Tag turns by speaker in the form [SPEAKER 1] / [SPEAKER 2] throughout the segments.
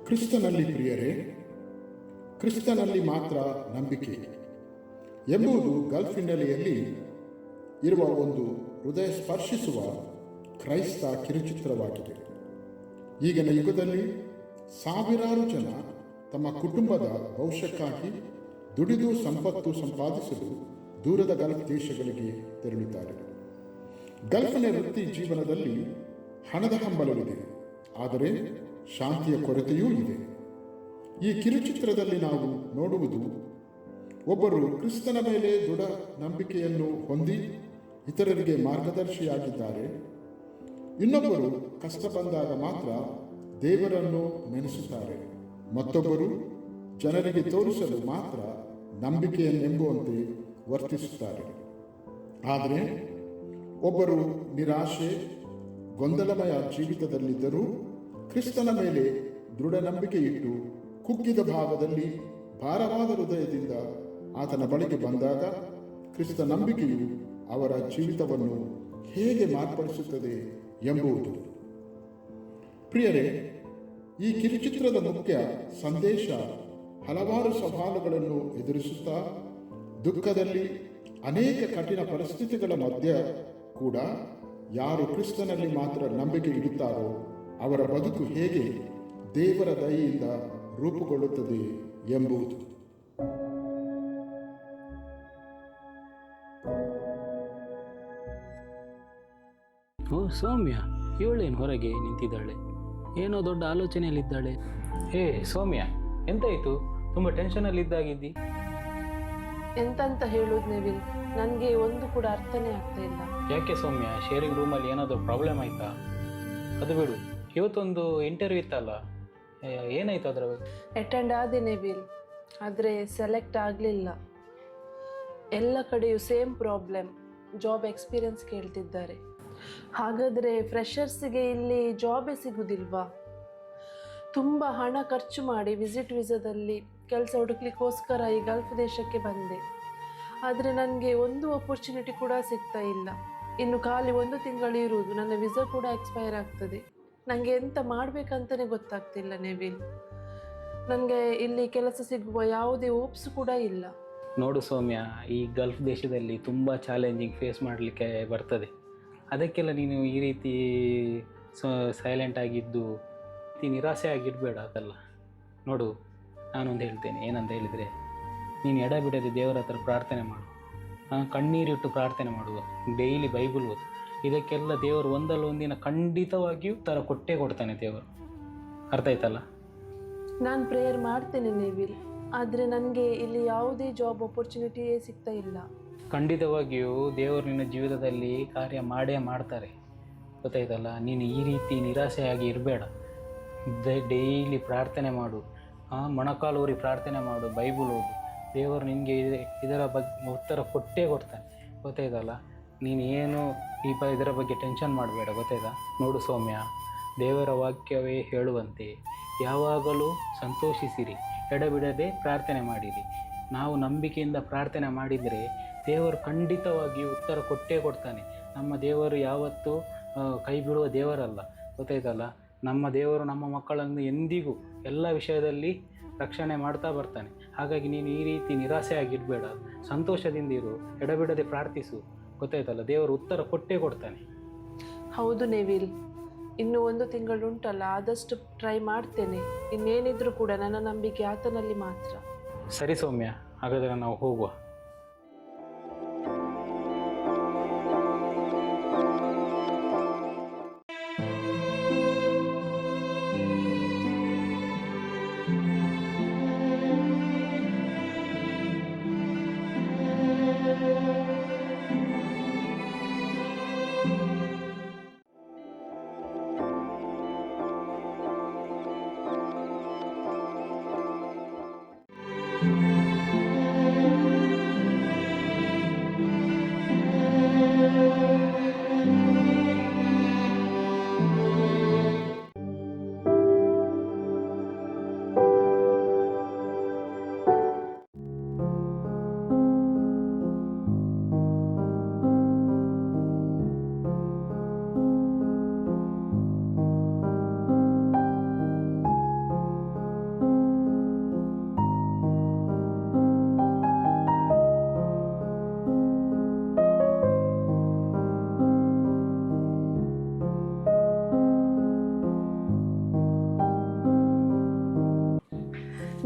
[SPEAKER 1] ಕ್ರಿಸ್ತನಲ್ಲಿ ಪ್ರಿಯರೇ, ಕ್ರಿಸ್ತನಲ್ಲಿ ಮಾತ್ರ ನಂಬಿಕೆ ಎಂಬುದು ಗಲ್ಫ್ ಹಿನ್ನೆಲೆಯಲ್ಲಿ ಇರುವ ಒಂದು ಹೃದಯ ಸ್ಪರ್ಶಿಸುವ ಕ್ರೈಸ್ತ ಕಿರುಚಿತ್ರವಾಗಿದೆ. ಈಗಿನ ಯುಗದಲ್ಲಿ ಸಾವಿರಾರು ಜನ ತಮ್ಮ ಕುಟುಂಬದ ಭವಿಷ್ಯಕ್ಕಾಗಿ ದುಡಿದು ಸಂಪತ್ತು ಸಂಪಾದಿಸಲು ದೂರದ ಗಲ್ಫ್ ದೇಶಗಳಿಗೆ ತೆರಳುತ್ತಾರೆ. ಗಲ್ಫಿನ ವೃತ್ತಿ ಜೀವನದಲ್ಲಿ ಹಣದ ಹಂಬಲವಿದೆ, ಆದರೆ ಶಾಂತಿಯ ಕೊರತೆಯೂ ಇದೆ. ಈ ಕಿರುಚಿತ್ರದಲ್ಲಿ ನಾವು ನೋಡುವುದು ಒಬ್ಬರು ಕ್ರಿಸ್ತನ ಮೇಲೆ ದೃಢ ನಂಬಿಕೆಯನ್ನು ಹೊಂದಿ ಇತರರಿಗೆ ಮಾರ್ಗದರ್ಶಿಯಾಗಿದ್ದಾರೆ. ಇನ್ನೊಬ್ಬರು ಕಷ್ಟ ಬಂದಾಗ ಮಾತ್ರ ದೇವರನ್ನು ನೆನೆಸುತ್ತಾರೆ. ಮತ್ತೊಬ್ಬರು ಜನರಿಗೆ ತೋರಿಸಲು ಮಾತ್ರ ನಂಬಿಕೆಯನ್ನೆಂಬುವಂತೆ ವರ್ತಿಸುತ್ತಾರೆ. ಆದರೆ ಒಬ್ಬರು ನಿರಾಶೆ, ಗೊಂದಲಮಯ ಜೀವಿತದಲ್ಲಿದ್ದರೂ ಕ್ರಿಸ್ತನ ಮೇಲೆ ದೃಢ ನಂಬಿಕೆ ಇಟ್ಟು ಕುಗ್ಗಿದ ಭಾವದಲ್ಲಿ ಭಾರವಾದ ಹೃದಯದಿಂದ ಆತನ ಬಳಿಗೆ ಬಂದಾಗ ಕ್ರಿಸ್ತ ನಂಬಿಕೆಯು ಅವರ ಜೀವಿತವನ್ನು ಹೇಗೆ ಮಾರ್ಪಡಿಸುತ್ತದೆ ಎಂಬುದು. ಪ್ರಿಯರೇ, ಈ ಕಿರುಚಿತ್ರದ ಮುಖ್ಯ ಸಂದೇಶ ಹಲವಾರು ಸವಾಲುಗಳನ್ನು ಎದುರಿಸುತ್ತಾ ದುಃಖದಲ್ಲಿ ಅನೇಕ ಕಠಿಣ ಪರಿಸ್ಥಿತಿಗಳ ಮಧ್ಯೆ ಕೂಡ ಯಾರು ಕ್ರಿಸ್ತನಲ್ಲಿ ಮಾತ್ರ ನಂಬಿಕೆ ಇಡುತ್ತಾರೋ ಅವರ ಬದುಕು ಹೇಗೆ ದೇವರ ದಯೆಯಿಂದ ರೂಪುಗೊಳ್ಳುತ್ತದೆ ಎಂಬುದು.
[SPEAKER 2] ಓ ಸೌಮ್ಯ, ಇವಳೇನು ಹೊರಗೆ ನಿಂತಿದ್ದಾಳೆ? ಏನೋ ದೊಡ್ಡ ಆಲೋಚನೆಯಲ್ಲಿದ್ದಾಳೆ. ಹೇ ಸೌಮ್ಯ, ಎಂತಾಯಿತು? ತುಂಬ ಟೆನ್ಷನಲ್ಲಿದ್ದಾಗಿದ್ದಿ.
[SPEAKER 3] ಎಂತಂತ ಹೇಳುದು ನೆವಿಲ್, ನನಗೆ ಒಂದು ಕೂಡ ಅರ್ಥನೇ ಆಗ್ತಾ ಇಲ್ಲ.
[SPEAKER 2] ಯಾಕೆ ಸೌಮ್ಯ, ಶೇರಿಂಗ್ ರೂಮಲ್ಲಿ ಏನಾದರೂ ಪ್ರಾಬ್ಲಮ್ ಆಯಿತಾ? ಅದು ಬಿಡು, ಇವತ್ತೊಂದು ಇಂಟರ್ವ್ಯೂ ಇತ್ತಲ್ಲ, ಏನಾಯಿತು ಅದರ ಬಗ್ಗೆ?
[SPEAKER 3] ಅಟೆಂಡ್ ಆದೆ ನೆವಿಲ್, ಆದರೆ ಸೆಲೆಕ್ಟ್ ಆಗಲಿಲ್ಲ. ಎಲ್ಲ ಕಡೆಯೂ ಸೇಮ್ ಪ್ರಾಬ್ಲಮ್, ಜಾಬ್ ಎಕ್ಸ್ಪೀರಿಯನ್ಸ್ ಕೇಳ್ತಿದ್ದಾರೆ. ಹಾಗಾದರೆ ಫ್ರೆಷರ್ಸಿಗೆ ಇಲ್ಲಿ ಜಾಬೇ ಸಿಗುವುದಿಲ್ವಾ? ತುಂಬ ಹಣ ಖರ್ಚು ಮಾಡಿ ವಿಸಿಟ್ ವೀಸಾದಲ್ಲಿ ಕೆಲಸ ಹುಡುಕ್ಲಿಕ್ಕೋಸ್ಕರ ಈ ಗಲ್ಫ್ ದೇಶಕ್ಕೆ ಬಂದೆ. ಆದರೆ ನನಗೆ ಒಂದು ಅಪರ್ಚುನಿಟಿ ಕೂಡ ಸಿಗ್ತಾ ಇಲ್ಲ. ಇನ್ನು ಖಾಲಿ 1 ತಿಂಗಳು ಇರುವುದು, ನನ್ನ ವೀಸಾ ಕೂಡ ಎಕ್ಸ್ಪೈರ್ ಆಗ್ತದೆ. ನನಗೆ ಎಂತ ಮಾಡಬೇಕಂತಲೇ ಗೊತ್ತಾಗ್ತಿಲ್ಲ ನೆವಿಲ್. ನನಗೆ ಇಲ್ಲಿ ಕೆಲಸ ಸಿಗುವ ಯಾವುದೇ ಹೋಪ್ಸ್ ಕೂಡ ಇಲ್ಲ.
[SPEAKER 2] ನೋಡು ಸೌಮ್ಯ, ಈ ಗಲ್ಫ್ ದೇಶದಲ್ಲಿ ತುಂಬ ಚಾಲೆಂಜಿಂಗ್ ಫೇಸ್ ಮಾಡಲಿಕ್ಕೆ ಬರ್ತದೆ. ಅದಕ್ಕೆಲ್ಲ ನೀನು ಈ ರೀತಿ ಸೈಲೆಂಟ್ ಆಗಿದ್ದು ನಿರಾಸೆ ಆಗಿಡಬೇಡ. ಅದಲ್ಲ ನೋಡು, ನಾನೊಂದು ಹೇಳ್ತೇನೆ. ಏನಂತ ಹೇಳಿದರೆ, ನೀನು ಎಡಬಿಡದೆ ದೇವರ ಹತ್ರ ಪ್ರಾರ್ಥನೆ ಮಾಡು, ಕಣ್ಣೀರಿಟ್ಟು ಪ್ರಾರ್ಥನೆ ಮಾಡುವ, ಡೈಲಿ ಬೈಬಲ್ ಓದು. ಇದಕ್ಕೆಲ್ಲ ದೇವರು ಒಂದಲ್ಲ ಒಂದಿನ ಖಂಡಿತವಾಗಿಯೂ ಉತ್ತರ ಕೊಟ್ಟೇ ಕೊಡ್ತಾನೆ ದೇವರು. ಅರ್ಥ ಆಯ್ತಲ್ಲ?
[SPEAKER 3] ನಾನು ಪ್ರೇಯರ್ ಮಾಡ್ತೇನೆ ನೆವಿಲ್, ಆದರೆ ನನಗೆ ಇಲ್ಲಿ ಯಾವುದೇ ಜಾಬ್ ಅಪರ್ಚುನಿಟಿಯೇ ಸಿಗ್ತಾ ಇಲ್ಲ.
[SPEAKER 2] ಖಂಡಿತವಾಗಿಯೂ ದೇವರು ನಿನ್ನ ಜೀವಿತದಲ್ಲಿ ಕಾರ್ಯ ಮಾಡೇ ಮಾಡ್ತಾರೆ. ಗೊತ್ತಾಯ್ತಲ್ಲ? ನೀನು ಈ ರೀತಿ ನಿರಾಸೆಯಾಗಿ ಇರಬೇಡ. ಡೈಲಿ ಪ್ರಾರ್ಥನೆ ಮಾಡು, ಮೊಣಕಾಲೂರಿ ಪ್ರಾರ್ಥನೆ ಮಾಡು, ಬೈಬಲ್ ಓದು. ದೇವರು ನಿನಗೆ ಇದರ ಬಗ್ಗೆ ಉತ್ತರ ಕೊಟ್ಟೇ ಕೊಡ್ತಾನೆ. ಗೊತ್ತಾಯ್ತಲ್ಲ? ನೀನು ಏನು ಇದರ ಬಗ್ಗೆ ಟೆನ್ಷನ್ ಮಾಡಬೇಡ. ಗೊತ್ತಾಯ್ತಾ? ನೋಡು ಸೌಮ್ಯ, ದೇವರ ವಾಕ್ಯವೇ ಹೇಳುವಂತೆ ಯಾವಾಗಲೂ ಸಂತೋಷಿಸಿರಿ, ಎಡಬಿಡದೆ ಪ್ರಾರ್ಥನೆ ಮಾಡಿರಿ. ನಾವು ನಂಬಿಕೆಯಿಂದ ಪ್ರಾರ್ಥನೆ ಮಾಡಿದರೆ ದೇವರು ಖಂಡಿತವಾಗಿಯೂ ಉತ್ತರ ಕೊಟ್ಟೇ ಕೊಡ್ತಾನೆ. ನಮ್ಮ ದೇವರು ಯಾವತ್ತೂ ಕೈ ಬಿಡುವ ದೇವರಲ್ಲ. ಗೊತ್ತಾಯ್ತಲ್ಲ? ನಮ್ಮ ದೇವರು ನಮ್ಮ ಮಕ್ಕಳನ್ನು ಎಂದಿಗೂ ಎಲ್ಲ ವಿಷಯದಲ್ಲಿ ರಕ್ಷಣೆ ಮಾಡ್ತಾ ಬರ್ತಾನೆ. ಹಾಗಾಗಿ ನೀನು ಈ ರೀತಿ ನಿರಾಸೆ ಆಗಿಡಬೇಡ, ಸಂತೋಷದಿಂದ ಇರು, ಎಡಬಿಡದೆ ಪ್ರಾರ್ಥಿಸು. ಗೊತ್ತಾಯ್ತಲ್ಲ? ದೇವರು ಉತ್ತರ ಕೊಟ್ಟೇ ಕೊಡ್ತಾನೆ.
[SPEAKER 3] ಹೌದು ನೆವಿಲ್, ಇನ್ನು 1 ತಿಂಗಳು ಉಂಟಲ್ಲ, ಆದಷ್ಟು ಟ್ರೈ ಮಾಡ್ತೇನೆ. ಇನ್ನೇನಿದ್ರೂ ಕೂಡ ನನ್ನ ನಂಬಿಕೆ ಆತನಲ್ಲಿ ಮಾತ್ರ.
[SPEAKER 2] ಸರಿ ಸೌಮ್ಯ, ಹಾಗಾದರೆ ನಾವು ಹೋಗುವ.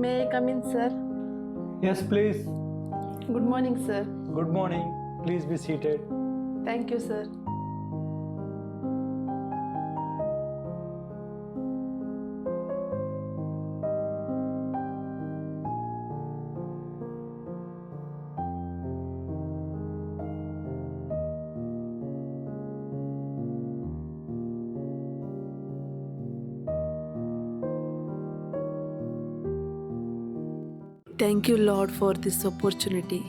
[SPEAKER 3] May I come in sir?
[SPEAKER 4] Yes, please.
[SPEAKER 3] Good morning sir.
[SPEAKER 4] Good morning. Please be seated.
[SPEAKER 3] Thank you sir. Thank you, Lord, for this opportunity.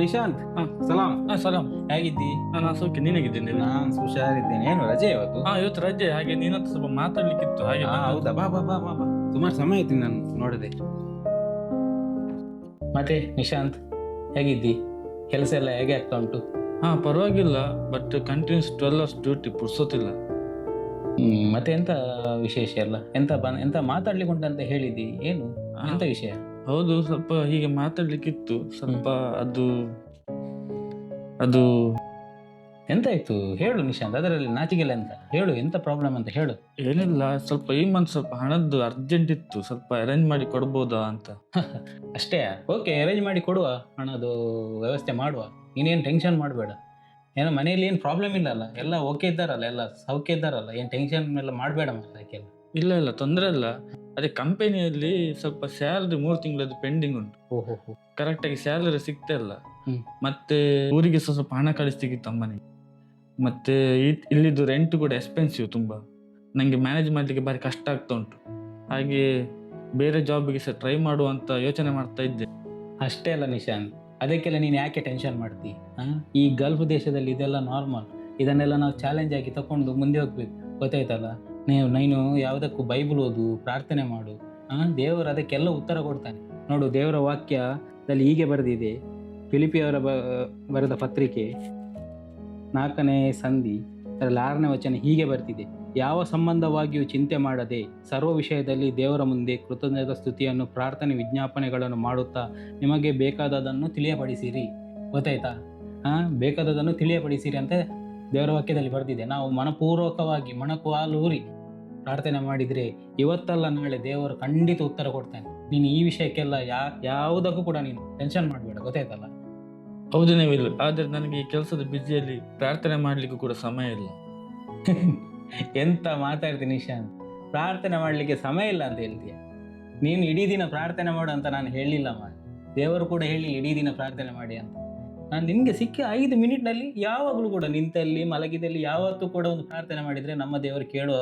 [SPEAKER 2] Nishant, ಸಲಾಂ.
[SPEAKER 5] ಸಲಾಂ.
[SPEAKER 2] ಹೇಗಿದ್ದಿ?
[SPEAKER 5] ನಾನು ಸೌಖ್ಯ, ನೀನಾಗಿದ್ದೀನಿ?
[SPEAKER 2] ನಾನು ಹುಷಾರಿದ್ದೇನೆ. ಏನು ರಜೆ ಇವತ್ತು?
[SPEAKER 5] ಇವತ್ತು ರಜೆ, ಹಾಗೆ ನಿನ್ನತ್ರ ಸ್ವಲ್ಪ ಮಾತಾಡ್ಲಿಕ್ಕಿತ್ತು ಹಾಗೆ.
[SPEAKER 2] ಹೌದಾ? ಬಾ ಬಾ ಬಾ ಬಾ ಬಾ. ಸುಮಾರು ಸಮಯ ಆಯ್ತು ನಾನು ನೋಡದೆ. ಮತ್ತೆ ನಿಶಾಂತ್, ಹೇಗಿದ್ದಿ? ಕೆಲಸ ಎಲ್ಲ ಹೇಗೆ ಆಗ್ತಾ ಉಂಟು?
[SPEAKER 5] ಪರವಾಗಿಲ್ಲ, ಬಟ್ ಕಂಟಿನ್ಯೂಸ್ 12 hours ಡ್ಯೂಟಿ, ಪುರ್ಸೋತಿಲ್ಲ.
[SPEAKER 2] ಮತ್ತೆ ಎಂತ ವಿಶೇಷ ಎಲ್ಲ? ಎಂತ ಮಾತಾಡ್ಲಿಕ್ಕೆ ಉಂಟಂತ ಹೇಳಿದ್ದಿ, ಏನು ಎಂತ ವಿಷಯ?
[SPEAKER 5] ಹೌದು, ಸ್ವಲ್ಪ ಹೀಗೆ ಮಾತಾಡ್ಲಿಕ್ಕಿತ್ತು ಸ್ವಲ್ಪ. ಅದು
[SPEAKER 2] ಎಂತಾಯ್ತು ಹೇಳು ನಿಶಾಂತ್, ಅದರಲ್ಲಿ ನಾಚಿಕೆಲ್ಲ ಎಂತ? ಹೇಳು, ಎಂತ ಪ್ರಾಬ್ಲಮ್ ಅಂತ ಹೇಳು.
[SPEAKER 5] ಏನಿಲ್ಲ, ಸ್ವಲ್ಪ ಈ ಮಂತ್ ಸ್ವಲ್ಪ ಹಣದ್ದು ಅರ್ಜೆಂಟ್ ಇತ್ತು, ಸ್ವಲ್ಪ ಅರೇಂಜ್ ಮಾಡಿ ಕೊಡ್ಬೋದಾ ಅಂತ.
[SPEAKER 2] ಅಷ್ಟೇ? ಓಕೆ, ಅರೇಂಜ್ ಮಾಡಿ ಕೊಡುವ, ಹಣದು ವ್ಯವಸ್ಥೆ ಮಾಡುವ. ನೀನೇನು ಟೆನ್ಷನ್ ಮಾಡಬೇಡ. ಏನೋ ಮನೆಯಲ್ಲಿ ಏನು ಪ್ರಾಬ್ಲಮ್ ಇಲ್ಲಲ್ಲ, ಎಲ್ಲ ಓಕೆ ಇದ್ದಾರಲ್ಲ, ಎಲ್ಲ ಸೌಖ್ಯ ಇದ್ದಾರಲ್ಲ, ಏನು ಟೆನ್ಷನ್ ಎಲ್ಲ ಮಾಡಬೇಡ ಅದಕ್ಕೆಲ್ಲ.
[SPEAKER 5] ಇಲ್ಲ ತೊಂದರೆ ಇಲ್ಲ. ಅದೇ ಕಂಪನಿಯಲ್ಲಿ ಸ್ವಲ್ಪ ಸ್ಯಾಲ್ರಿ 3 ತಿಂಗಳದ್ದು ಪೆಂಡಿಂಗ್ ಉಂಟು.
[SPEAKER 2] ಓಹೋ,
[SPEAKER 5] ಕರೆಕ್ಟಾಗಿ ಸ್ಯಾಲರಿ ಸಿಗ್ತಾ ಇಲ್ಲ.
[SPEAKER 2] ಹ್ಮ್.
[SPEAKER 5] ಮತ್ತೆ ಊರಿಗೆ ಸ್ವಲ್ಪ ಹಣ ಕಳಿಸ್ತಿತ್ತು ಅಮ್ಮನಿಗೆ. ಮತ್ತೆ ಇಲ್ಲಿದ್ದು ರೆಂಟ್ ಕೂಡ ಎಕ್ಸ್ಪೆನ್ಸಿವ್ ತುಂಬ. ನನಗೆ ಮ್ಯಾನೇಜ್ ಮಾಡಲಿಕ್ಕೆ ಭಾರಿ ಕಷ್ಟ ಆಗ್ತಾ ಉಂಟು. ಹಾಗೆ ಬೇರೆ ಜಾಬ್ಗೆ ಸಹ ಟ್ರೈ ಮಾಡುವಂತ ಯೋಚನೆ ಮಾಡ್ತಾ ಇದ್ದೆ.
[SPEAKER 2] ಅಷ್ಟೇ ಅಲ್ಲ ನಿಶಾಂತ್, ಅದಕ್ಕೆಲ್ಲ ನೀನು ಯಾಕೆ ಟೆನ್ಷನ್ ಮಾಡ್ತಿ? ಈ ಗಲ್ಫ್ ದೇಶದಲ್ಲಿ ಇದೆಲ್ಲ ನಾರ್ಮಲ್. ಇದನ್ನೆಲ್ಲ ನಾವು ಚಾಲೆಂಜ್ ಆಗಿ ತಗೊಂಡು ಮುಂದೆ ಹೋಗ್ಬೇಕು, ಗೊತ್ತಾಯ್ತಲ್ಲ? ನೀನು ಯಾವುದಕ್ಕೂ ಬೈಬಲ್ ಓದು, ಪ್ರಾರ್ಥನೆ ಮಾಡು. ದೇವರು ಅದಕ್ಕೆಲ್ಲ ಉತ್ತರ ಕೊಡ್ತಾನೆ. ನೋಡು, ದೇವರ ವಾಕ್ಯದಲ್ಲಿ ಹೀಗೆ ಬರೆದಿದೆ. ಫಿಲಿಪಿಯವರ ಬರೆದ ಪತ್ರಿಕೆ 4ನೇ ಸಂಧಿ ಅದರಲ್ಲಿ 6ನೇ ವಚನ ಹೀಗೆ ಬರ್ತಿದೆ: ಯಾವ ಸಂಬಂಧವಾಗಿಯೂ ಚಿಂತೆ ಮಾಡದೆ ಸರ್ವ ವಿಷಯದಲ್ಲಿ ದೇವರ ಮುಂದೆ ಕೃತಜ್ಞತಾ ಸ್ತುತಿಯನ್ನು ಪ್ರಾರ್ಥನೆ ವಿಜ್ಞಾಪನೆಗಳನ್ನು ಮಾಡುತ್ತಾ ನಿಮಗೆ ಬೇಕಾದದನ್ನು ತಿಳಿಯಪಡಿಸಿರಿ. ಗೊತ್ತಾಯ್ತಾ? ಬೇಕಾದದನ್ನು ತಿಳಿಯಪಡಿಸಿರಿ ಅಂತ ದೇವರ ವಾಕ್ಯದಲ್ಲಿ ಬರೆದಿದೆ. ನಾವು ಮನಪೂರ್ವಕವಾಗಿ ಮೊಣಕಾಲೂರಿ ಪ್ರಾರ್ಥನೆ ಮಾಡಿದರೆ ಇವತ್ತಲ್ಲ ನಾಳೆ ದೇವರು ಖಂಡಿತ ಉತ್ತರ ಕೊಡ್ತಾನೆ. ನೀನು ಈ ವಿಷಯಕ್ಕೆಲ್ಲ ಯಾವುದಕ್ಕೂ ಕೂಡ ನೀನು ಟೆನ್ಷನ್ ಮಾಡಬೇಡ, ಗೊತ್ತಾಯ್ತಲ್ಲ?
[SPEAKER 5] ಹೌದು ನೀವು, ಆದರೆ ನನಗೆ ಈ ಕೆಲಸದ ಬ್ಯುಸಿಯಲ್ಲಿ ಪ್ರಾರ್ಥನೆ ಮಾಡಲಿಕ್ಕೂ ಕೂಡ ಸಮಯ ಇಲ್ಲ.
[SPEAKER 2] ಎಂತ ಮಾತಾಡ್ತೀನಿ ನಿಶಾಂತ್, ಪ್ರಾರ್ಥನೆ ಮಾಡಲಿಕ್ಕೆ ಸಮಯ ಇಲ್ಲ ಅಂತ ಹೇಳ್ತೀಯ? ನೀನು ಇಡೀ ದಿನ ಪ್ರಾರ್ಥನೆ ಮಾಡು ಅಂತ ನಾನು ಹೇಳಿಲ್ಲ ದೇವರು ಕೂಡ ಹೇಳಿ ಇಡೀ ದಿನ ಪ್ರಾರ್ಥನೆ ಮಾಡಿ ಅಂತ. ನಾನು ನಿನಗೆ ಸಿಕ್ಕ 5 ಮಿನಿಟ್ನಲ್ಲಿ ಯಾವಾಗಲೂ ಕೂಡ ನಿಂತಲ್ಲಿ ಮಲಗಿದಲ್ಲಿ ಯಾವತ್ತೂ ಕೂಡ ಒಂದು ಪ್ರಾರ್ಥನೆ ಮಾಡಿದರೆ ನಮ್ಮ ದೇವರು ಕೇಳುವ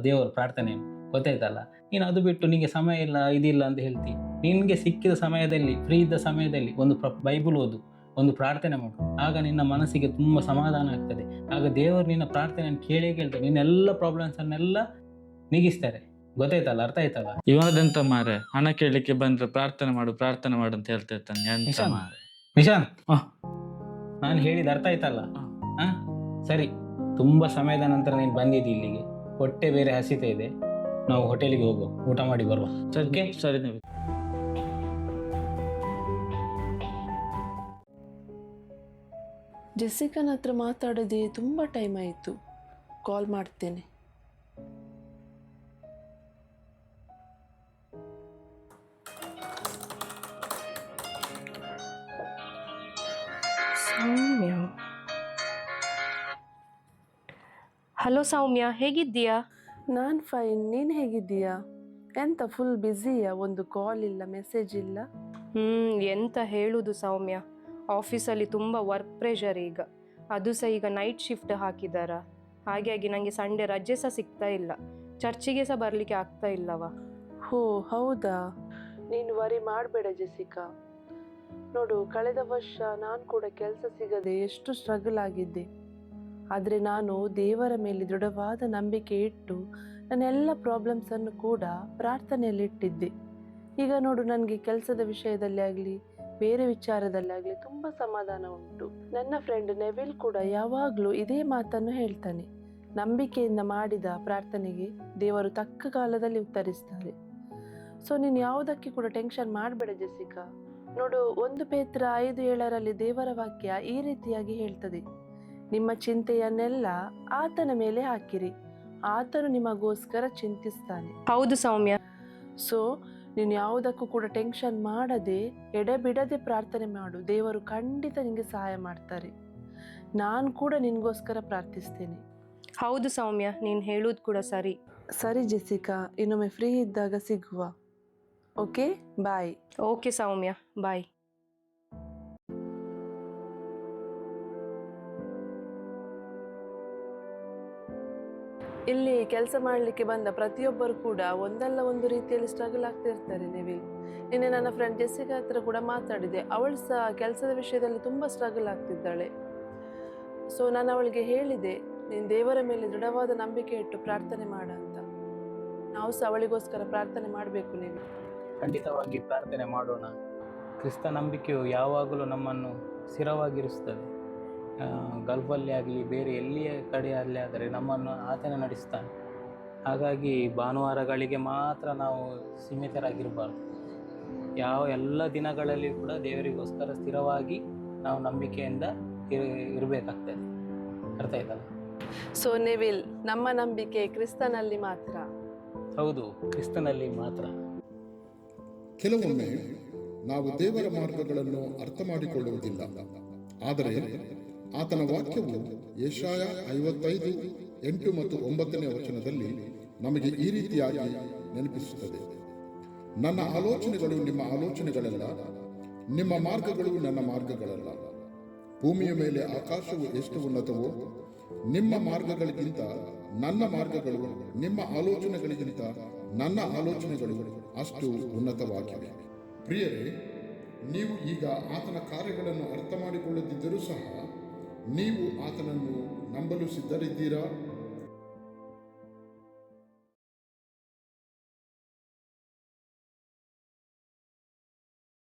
[SPEAKER 2] ದೇವರು ಪ್ರಾರ್ಥನೆಯನ್ನು, ಗೊತ್ತಾಯ್ತಲ್ಲ? ನೀನು ಅದು ಬಿಟ್ಟು ನಿನಗೆ ಸಮಯ ಇಲ್ಲ ಇದಿಲ್ಲ ಅಂತ ಹೇಳ್ತಿ. ನಿನಗೆ ಸಿಕ್ಕಿದ ಸಮಯದಲ್ಲಿ, ಫ್ರೀ ಇದ್ದ ಸಮಯದಲ್ಲಿ ಒಂದು ಬೈಬಲ್ ಓದು, ಒಂದು ಪ್ರಾರ್ಥನೆ ಮಾಡು. ಆಗ ನಿನ್ನ ಮನಸ್ಸಿಗೆ ತುಂಬ ಸಮಾಧಾನ ಆಗ್ತದೆ. ಆಗ ದೇವರು ನಿನ್ನ ಪ್ರಾರ್ಥನೆಯನ್ನು ಕೇಳ್ತಾರೆ. ನಿನ್ನೆಲ್ಲ ಪ್ರಾಬ್ಲಮ್ಸನ್ನೆಲ್ಲ ನೀಗಿಸ್ತಾರೆ, ಗೊತ್ತಾಯ್ತಲ್ಲ? ಅರ್ಥ ಆಯ್ತಲ್ಲ?
[SPEAKER 5] ಇವಾದಂತ ಮಾರೆ, ಹಣ ಕೇಳಲಿಕ್ಕೆ ಬಂದ್ರೆ ಪ್ರಾರ್ಥನೆ ಮಾಡು ಅಂತ ಹೇಳ್ತಾ ಇರ್ತಾನೆ.
[SPEAKER 2] ನಿಶಾಂತ್, ನಾನು ಹೇಳಿದ ಅರ್ಥ ಆಯ್ತಲ್ಲ? ಸರಿ, ತುಂಬ ಸಮಯದ ನಂತರ ನೀನು ಬಂದಿದ್ದಿ ಇಲ್ಲಿಗೆ. ಹೊಟ್ಟೆ ಬೇರೆ ಹಸಿತಾ ಇದೆ, ನಾವು ಹೋಟೆಲಿಗೆ ಹೋಗುವ, ಊಟ ಮಾಡಿ ಬರುವ.
[SPEAKER 5] ಸರಿ ನೀವು.
[SPEAKER 3] ಜೆಸಿಕನ ಹತ್ರ ಮಾತಾಡೋದೇ ತುಂಬ ಟೈಮ್ ಆಯಿತು. ಕಾಲ್ ಮಾಡ್ತೇನೆ.
[SPEAKER 6] ಸೌಮ್ಯ. ಹಲೋ ಸೌಮ್ಯ, ಹೇಗಿದ್ದೀಯಾ?
[SPEAKER 3] ನಾನು ಫೈನ್, ನೀನು ಹೇಗಿದ್ದೀಯಾ? ಎಂತ ಫುಲ್ ಬ್ಯುಸಿಯಾ? ಒಂದು ಕಾಲ್ ಇಲ್ಲ, ಮೆಸೇಜ್ ಇಲ್ಲ.
[SPEAKER 6] ಎಂತ ಹೇಳುವುದು ಸೌಮ್ಯ, ಆಫೀಸಲ್ಲಿ ತುಂಬ ವರ್ಕ್ ಪ್ರೆಷರ್ ಈಗ. ಅದು ಸಹ ಈಗ ನೈಟ್ ಶಿಫ್ಟ್ ಹಾಕಿದಾರ. ಹಾಗಾಗಿ ನನಗೆ ಸಂಡೇ ರಜೆ ಸಹ ಸಿಗ್ತಾ ಇಲ್ಲ. ಚರ್ಚಿಗೆ ಸಹ ಬರಲಿಕ್ಕೆ ಆಗ್ತಾ ಇಲ್ಲವಾ.
[SPEAKER 3] ಹೋ ಹೌದಾ? ನೀನು ವರಿ ಮಾಡಬೇಡ ಜೆಸಿಕಾ. ನೋಡು, ಕಳೆದ ವರ್ಷ ನಾನು ಕೂಡ ಕೆಲಸ ಸಿಗದೆ ಎಷ್ಟು ಸ್ಟ್ರಗಲ್ ಆಗಿದ್ದೆ. ಆದರೆ ನಾನು ದೇವರ ಮೇಲೆ ದೃಢವಾದ ನಂಬಿಕೆ ಇಟ್ಟು ನನ್ನೆಲ್ಲ ಪ್ರಾಬ್ಲಮ್ಸನ್ನು ಕೂಡ ಪ್ರಾರ್ಥನೆಯಲ್ಲಿಟ್ಟಿದ್ದೆ. ಈಗ ನೋಡು, ನನಗೆ ಕೆಲಸದ ವಿಷಯದಲ್ಲಿ ಆಗಲಿ ಬೇರೆ ವಿಚಾರದಲ್ಲಾಗಲಿ ತುಂಬ ಸಮಾಧಾನ ಉಂಟು. ನನ್ನ ಫ್ರೆಂಡ್ ನೆವಿಲ್ ಕೂಡ ಯಾವಾಗಲೂ ಇದೇ ಮಾತನ್ನು ಹೇಳ್ತಾನೆ: ನಂಬಿಕೆಯಿಂದ ಮಾಡಿದ ಪ್ರಾರ್ಥನೆಗೆ ದೇವರು ತಕ್ಕ ಕಾಲದಲ್ಲಿ ಉತ್ತರಿಸ್ತಾರೆ. ಸೊ ನೀನು ಯಾವುದಕ್ಕೆ ಕೂಡ ಟೆನ್ಷನ್ ಮಾಡಬೇಡ ಜೆಸಿಕಾ. ನೋಡು, 1 ಪೇತ್ರ 5:7 ದೇವರ ವಾಕ್ಯ ಈ ರೀತಿಯಾಗಿ ಹೇಳ್ತದೆ, ನಿಮ್ಮ ಚಿಂತೆಯನ್ನೆಲ್ಲ ಆತನ ಮೇಲೆ ಹಾಕಿರಿ, ಆತನು ನಿಮಗೋಸ್ಕರ ಚಿಂತಿಸ್ತಾನೆ.
[SPEAKER 6] ಹೌದು ಸೌಮ್ಯ.
[SPEAKER 3] ಸೊ ನೀನು ಯಾವುದಕ್ಕೂ ಕೂಡ ಟೆನ್ಷನ್ ಮಾಡದೆ ಎಡೆಬಿಡದೆ ಪ್ರಾರ್ಥನೆ ಮಾಡು, ದೇವರು ಖಂಡಿತ ನಿನಗೆ ಸಹಾಯ ಮಾಡ್ತಾರೆ. ನಾನು ಕೂಡ ನಿನಗೋಸ್ಕರ ಪ್ರಾರ್ಥಿಸ್ತೇನೆ.
[SPEAKER 6] ಹೌದು ಸೌಮ್ಯ, ನೀನು ಹೇಳೋದು ಕೂಡ ಸರಿ.
[SPEAKER 3] ಸರಿ ಜೆಸಿಕಾ, ಇನ್ನೊಮ್ಮೆ ಫ್ರೀ ಇದ್ದಾಗ ಸಿಗುವ. ಓಕೆ, ಬಾಯ್.
[SPEAKER 6] ಓಕೆ ಸೌಮ್ಯ, ಬಾಯ್.
[SPEAKER 3] ಇಲ್ಲಿ ಕೆಲಸ ಮಾಡಲಿಕ್ಕೆ ಬಂದ ಪ್ರತಿಯೊಬ್ಬರು ಕೂಡ ಒಂದಲ್ಲ ಒಂದು ರೀತಿಯಲ್ಲಿ ಸ್ಟ್ರಗಲ್ ಆಗ್ತಾ ಇರ್ತಾರೆ. ನೆವಿಲ್, ನಿನ್ನೆ ನನ್ನ ಫ್ರೆಂಡ್ ಜೆಸಿಕಾ ಹತ್ರ ಕೂಡ ಮಾತಾಡಿದೆ. ಅವಳು ಸಹ ಕೆಲಸದ ವಿಷಯದಲ್ಲಿ ತುಂಬ ಸ್ಟ್ರಗಲ್ ಆಗ್ತಿದ್ದಾಳೆ. ಸೊ ನಾನು ಅವಳಿಗೆ ಹೇಳಿದೆ, ನೀನು ದೇವರ ಮೇಲೆ ದೃಢವಾದ ನಂಬಿಕೆ ಇಟ್ಟು ಪ್ರಾರ್ಥನೆ ಮಾಡ ಅಂತ. ನಾವು ಸಹ ಅವಳಿಗೋಸ್ಕರ ಪ್ರಾರ್ಥನೆ ಮಾಡಬೇಕು. ನೀವು
[SPEAKER 2] ಖಂಡಿತವಾಗಿ ಪ್ರಾರ್ಥನೆ ಮಾಡೋಣ. ಕ್ರಿಸ್ತ ನಂಬಿಕೆಯು ಯಾವಾಗಲೂ ನಮ್ಮನ್ನು ಸ್ಥಿರವಾಗಿರಿಸ್ತದೆ. ಗಲ್ಫಲ್ಲಿ ಆಗಲಿ ಬೇರೆ ಎಲ್ಲಿಯ ಕಡೆಯಲ್ಲಿ ಆದರೆ ನಮ್ಮನ್ನು ಆತನೇ ನಡೆಸ್ತಾನೆ. ಹಾಗಾಗಿ ಭಾನುವಾರಗಳಿಗೆ ಮಾತ್ರ ನಾವು ಸೀಮಿತರಾಗಿರಬಾರ್ದು. ಎಲ್ಲ ದಿನಗಳಲ್ಲಿ ಕೂಡ ದೇವರಿಗೋಸ್ಕರ ಸ್ಥಿರವಾಗಿ ನಾವು ನಂಬಿಕೆಯಿಂದ ಇರಬೇಕಾಗ್ತದೆ. ಅರ್ಥ ಆಯ್ತಲ್ಲ?
[SPEAKER 3] ಸೊ ನೆವಿಲ್, ನಮ್ಮ ನಂಬಿಕೆ ಕ್ರಿಸ್ತನಲ್ಲಿ ಮಾತ್ರ.
[SPEAKER 2] ಹೌದು, ಕ್ರಿಸ್ತನಲ್ಲಿ ಮಾತ್ರ.
[SPEAKER 1] ಕೆಲವೊಮ್ಮೆ ನಾವು ದೇವರ ಮಾರ್ಗಗಳನ್ನು ಅರ್ಥ ಮಾಡಿಕೊಳ್ಳುವುದಿಲ್ಲ. ಆದರೆ ಆತನ ವಾಕ್ಯವು ಯೆಶಾಯ 55:8 ಮತ್ತು 9ನೇ ವಚನದಲ್ಲಿ ನಮಗೆ ಈ ರೀತಿಯಾಗಿ ನೆನಪಿಸುತ್ತದೆ, ನನ್ನ ಆಲೋಚನೆಗಳು ನಿಮ್ಮ ಆಲೋಚನೆಗಳಲ್ಲ, ನಿಮ್ಮ ಮಾರ್ಗಗಳು ನನ್ನ ಮಾರ್ಗಗಳಲ್ಲ. ಭೂಮಿಯ ಮೇಲೆ ಆಕಾಶವು ಎಷ್ಟು ಉನ್ನತವೋ ನಿಮ್ಮ ಮಾರ್ಗಗಳಿಗಿಂತ ನನ್ನ ಮಾರ್ಗಗಳು, ನಿಮ್ಮ ಆಲೋಚನೆಗಳಿಗಿಂತ ನನ್ನ ಆಲೋಚನೆಗಳು ಅಷ್ಟು ಉನ್ನತವಾಗಿವೆ. ಪ್ರಿಯರೇ, ನೀವು ಈಗ ಆತನ ಕಾರ್ಯಗಳನ್ನು ಅರ್ಥ ಮಾಡಿಕೊಳ್ಳದಿದ್ದರೂ ಸಹ ನೀವು ಆತನನ್ನು ನಂಬಲು ಸಿದ್ಧರಿದ್ದೀರಾ?